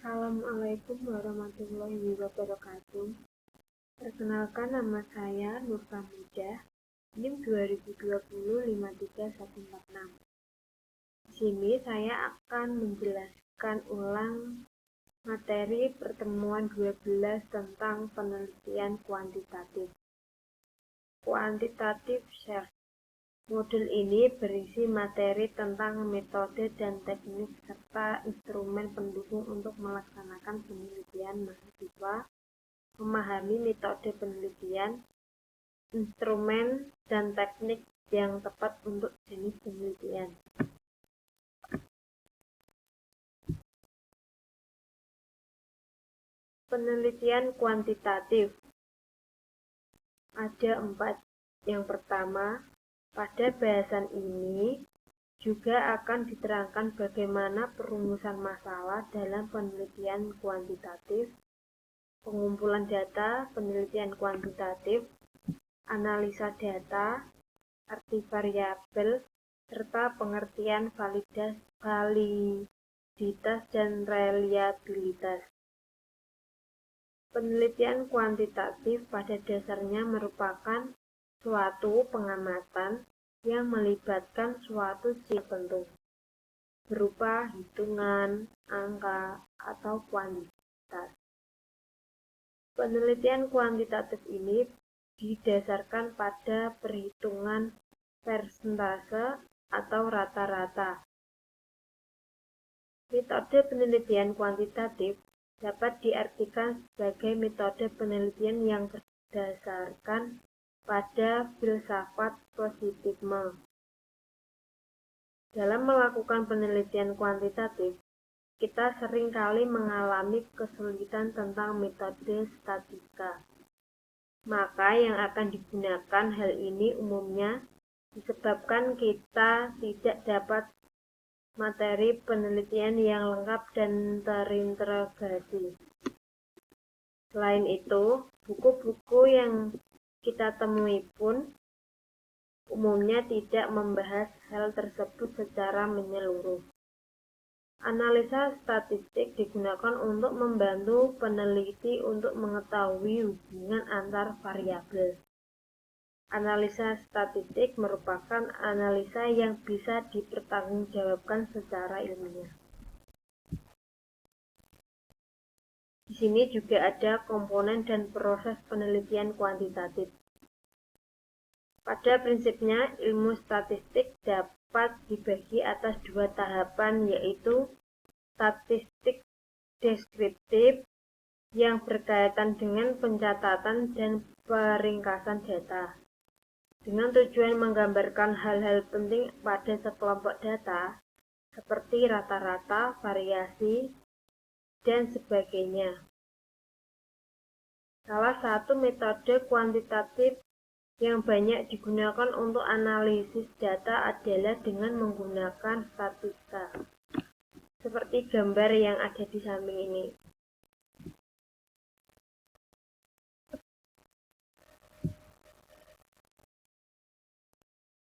Assalamualaikum warahmatullahi wabarakatuh. Perkenalkan, nama saya Nur Fahmidah, NIM 2020-53146. Di sini saya akan menjelaskan ulang materi pertemuan 12 tentang penelitian kuantitatif. Quantitative Research. Modul ini berisi materi tentang metode dan teknik serta instrumen pendukung untuk melaksanakan penelitian. Mahasiswa memahami metode penelitian, instrumen, dan teknik yang tepat untuk jenis penelitian. Penelitian kuantitatif ada 4. Yang pertama, pada bahasan ini juga akan diterangkan bagaimana perumusan masalah dalam penelitian kuantitatif, pengumpulan data penelitian kuantitatif, analisa data, arti variabel, serta pengertian validitas dan reliabilitas. Penelitian kuantitatif pada dasarnya merupakan suatu pengamatan yang melibatkan suatu ciri tertentu, berupa hitungan, angka, atau kuantitas. Penelitian kuantitatif ini didasarkan pada perhitungan persentase atau rata-rata. Metode penelitian kuantitatif dapat diartikan sebagai metode penelitian yang berdasarkan pada filsafat positifisme. Dalam melakukan penelitian kuantitatif, kita seringkali mengalami kesulitan tentang metode statistika. Maka yang akan digunakan hal ini umumnya disebabkan kita tidak dapat materi penelitian yang lengkap dan terintegrasi. Selain itu, buku-buku yang kita temui pun umumnya tidak membahas hal tersebut secara menyeluruh. Analisa statistik digunakan untuk membantu peneliti untuk mengetahui hubungan antar variabel. Analisa statistik merupakan analisa yang bisa dipertanggungjawabkan secara ilmiah. Di sini juga ada komponen dan proses penelitian kuantitatif. Pada prinsipnya, ilmu statistik dapat dibagi atas 2 tahapan, yaitu statistik deskriptif yang berkaitan dengan pencatatan dan peringkasan data, dengan tujuan menggambarkan hal-hal penting pada sekelompok data, seperti rata-rata, variasi, dan sebagainya. Salah satu metode kuantitatif yang banyak digunakan untuk analisis data adalah dengan menggunakan statistika, seperti gambar yang ada di samping ini.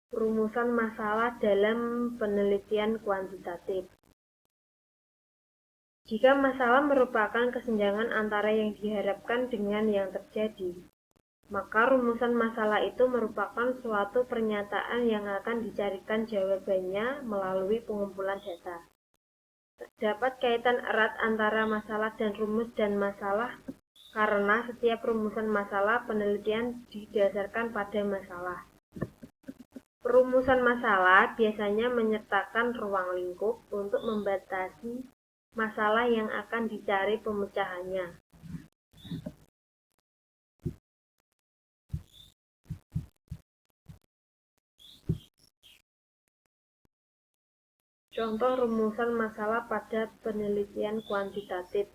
Perumusan masalah dalam penelitian kuantitatif. Jika masalah merupakan kesenjangan antara yang diharapkan dengan yang terjadi, maka rumusan masalah itu merupakan suatu pernyataan yang akan dicarikan jawabannya melalui pengumpulan data. Terdapat kaitan erat antara masalah dan rumus dan masalah karena setiap rumusan masalah penelitian didasarkan pada masalah. Perumusan masalah biasanya menyertakan ruang lingkup untuk membatasi masalah yang akan dicari pemecahannya. Contoh rumusan masalah pada penelitian kuantitatif.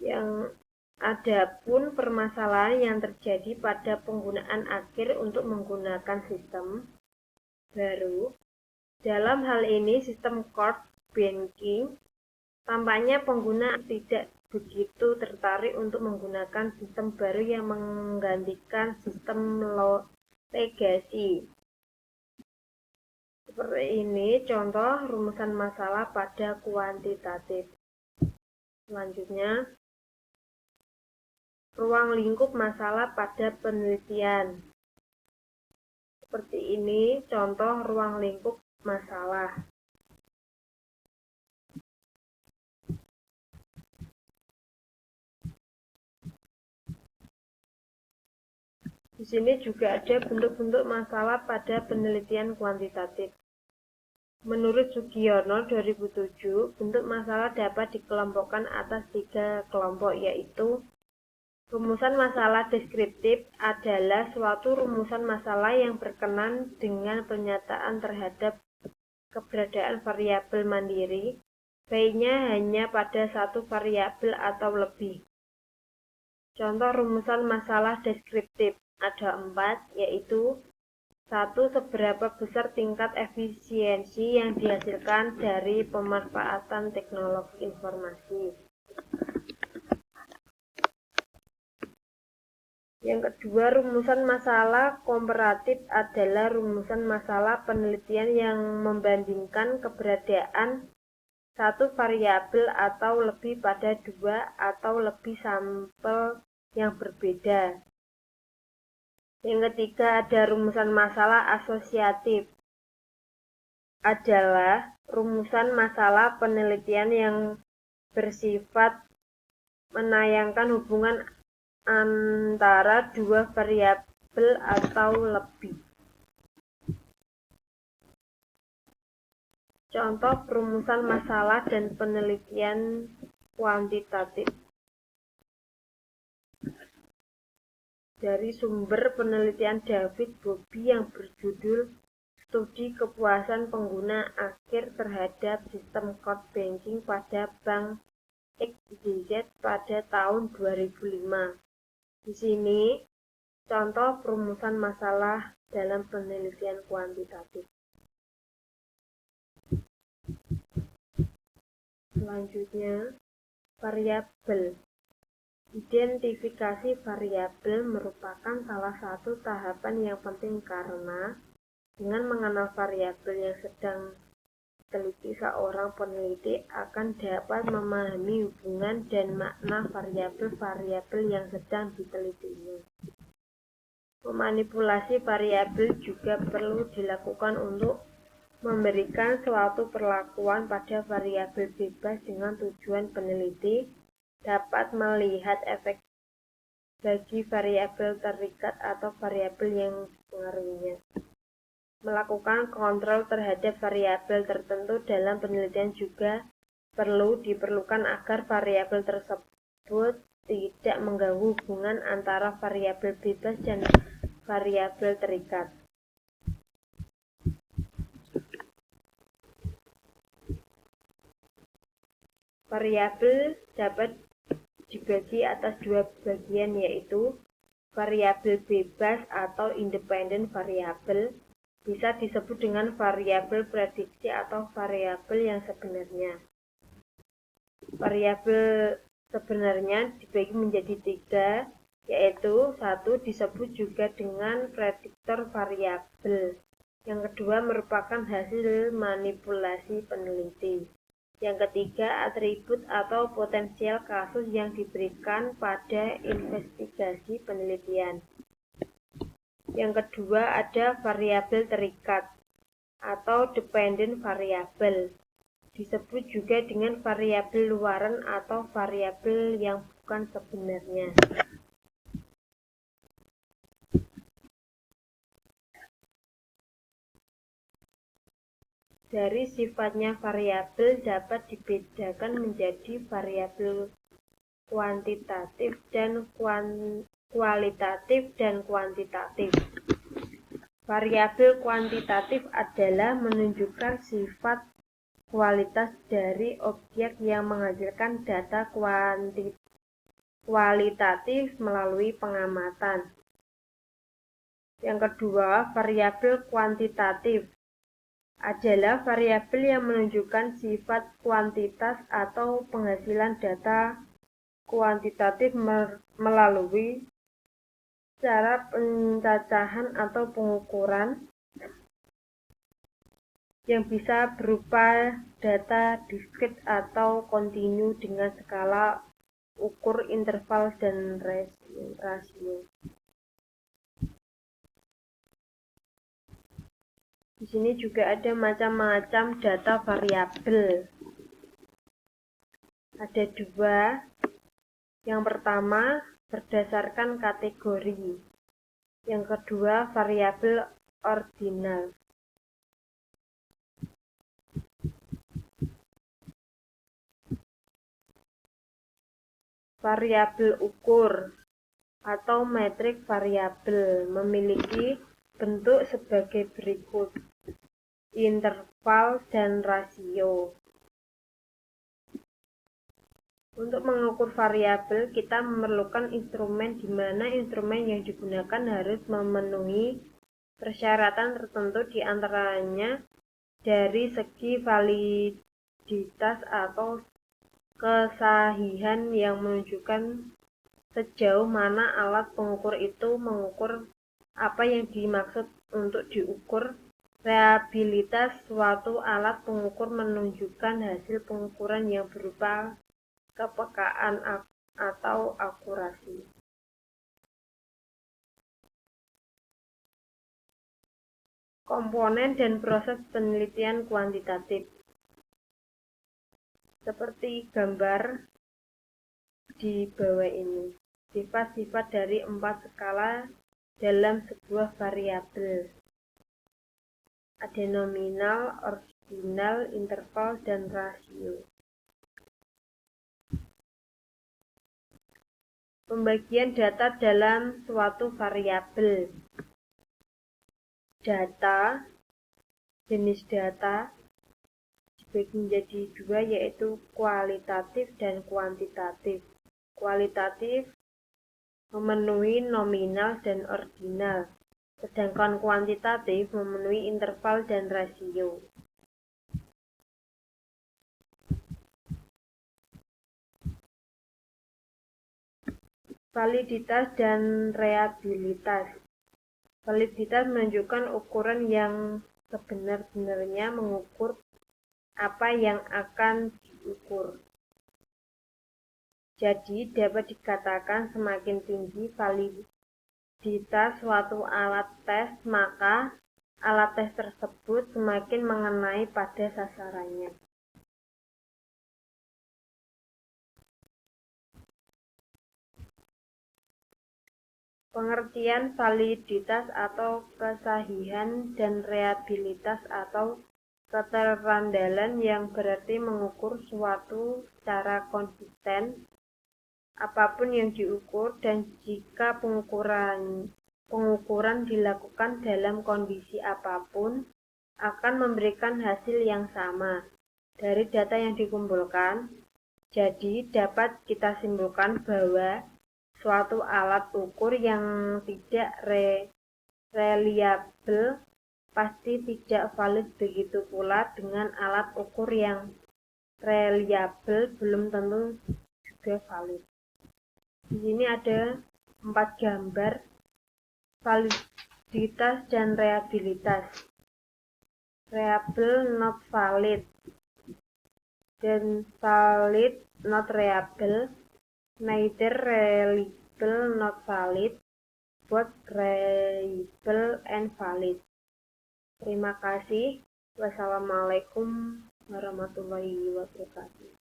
Yang adapun permasalahan yang terjadi pada penggunaan akhir untuk menggunakan sistem baru. Dalam hal ini sistem core banking, tampaknya pengguna tidak begitu tertarik untuk menggunakan sistem baru yang menggantikan sistem legasi. Seperti ini contoh rumusan masalah pada kuantitatif. Selanjutnya, ruang lingkup masalah pada penelitian. Seperti ini contoh ruang lingkup masalah. Di sini juga ada bentuk-bentuk masalah pada penelitian kuantitatif. Menurut Sugiono 2007, bentuk masalah dapat dikelompokkan atas 3 kelompok, yaitu rumusan masalah deskriptif adalah suatu rumusan masalah yang berkenan dengan pernyataan terhadap keberadaan variabel mandiri, baiknya hanya pada satu variabel atau lebih. Contoh rumusan masalah deskriptif ada 4, yaitu 1. Seberapa besar tingkat efisiensi yang dihasilkan dari pemanfaatan teknologi informasi. Yang kedua, rumusan masalah komparatif adalah rumusan masalah penelitian yang membandingkan keberadaan satu variabel atau lebih pada 2 atau lebih sampel yang berbeda. Yang ketiga, ada rumusan masalah asosiatif. Adalah rumusan masalah penelitian yang bersifat menayangkan hubungan antara 2 variabel atau lebih. Contoh perumusan masalah dan penelitian kuantitatif. Dari sumber penelitian David Bobby yang berjudul Studi Kepuasan Pengguna Akhir Terhadap Sistem Cloud Banking pada Bank XYZ pada tahun 2005. Di sini contoh perumusan masalah dalam penelitian kuantitatif. Selanjutnya, variabel. Identifikasi variabel merupakan salah satu tahapan yang penting karena dengan mengenal variabel yang sedang diteliti, seorang peneliti akan dapat memahami hubungan dan makna variabel-variabel yang sedang ditelitinya. Memanipulasi variabel juga perlu dilakukan untuk memberikan suatu perlakuan pada variabel bebas dengan tujuan peneliti dapat melihat efek bagi variabel terikat atau variabel yang mempengaruhinya. Melakukan kontrol terhadap variabel tertentu dalam penelitian juga diperlukan agar variabel tersebut tidak mengganggu hubungan antara variabel bebas dan variabel terikat. Variabel dapat dibagi atas 2 bagian, yaitu variabel bebas atau independen variabel, bisa disebut dengan variabel prediksi atau variabel yang sebenarnya. Variabel sebenarnya dibagi menjadi 3, yaitu 1 disebut juga dengan prediktor variabel. Yang kedua merupakan hasil manipulasi peneliti. Yang ketiga, atribut atau potensial kasus yang diberikan pada investigasi penelitian. Yang kedua, ada variabel terikat atau dependent variabel. Disebut juga dengan variabel luaran atau variabel yang bukan sebenarnya. Dari sifatnya variabel dapat dibedakan menjadi variabel kuantitatif dan kualitatif dan kuantitatif. Variabel kuantitatif adalah menunjukkan sifat kualitas dari objek yang menghasilkan data kualitatif melalui pengamatan. Yang kedua, variabel kuantitatif adalah variabel yang menunjukkan sifat kuantitas atau penghasilan data kuantitatif melalui cara pencacahan atau pengukuran yang bisa berupa data diskrit atau kontinu dengan skala ukur interval dan rasio. Di sini juga ada macam-macam data variabel. Ada dua. Yang pertama berdasarkan kategori. Yang kedua variabel ordinal. Variabel ukur atau metrik variabel memiliki bentuk sebagai berikut: interval dan rasio. Untuk mengukur variabel, kita memerlukan instrumen di mana instrumen yang digunakan harus memenuhi persyaratan tertentu, di antaranya dari segi validitas atau kesahihan yang menunjukkan sejauh mana alat pengukur itu mengukur apa yang dimaksud untuk diukur. Reliabilitas suatu alat pengukur menunjukkan hasil pengukuran yang berupa kepekaan atau akurasi. Komponen dan proses penelitian kuantitatif. Seperti gambar di bawah ini. Sifat-sifat dari 4 skala dalam sebuah variabel. Ada nominal, ordinal, interval, dan rasio. Pembagian data dalam suatu variabel. Data, jenis data dibagi menjadi dua, yaitu kualitatif dan kuantitatif. Kualitatif memenuhi nominal dan ordinal, sedangkan kuantitatif memenuhi interval dan rasio. Validitas dan reliabilitas. Validitas menunjukkan ukuran yang sebenar-benarnya mengukur apa yang akan diukur. Jadi dapat dikatakan semakin tinggi validitas suatu alat tes, maka alat tes tersebut semakin mengenai pada sasarannya. Pengertian validitas atau kesahihan dan reliabilitas atau keterandalan yang berarti mengukur suatu secara konsisten apapun yang diukur, dan jika pengukuran dilakukan dalam kondisi apapun akan memberikan hasil yang sama dari data yang dikumpulkan. Jadi dapat kita simpulkan bahwa suatu alat ukur yang tidak reliabel pasti tidak valid. Begitu pula dengan alat ukur yang reliabel belum tentu juga valid. Di sini ada 4 gambar validitas dan reliabilitas. Reliable not valid, dan valid not reliable, neither reliable not valid, both reliable and valid. Terima kasih. Wassalamualaikum warahmatullahi wabarakatuh.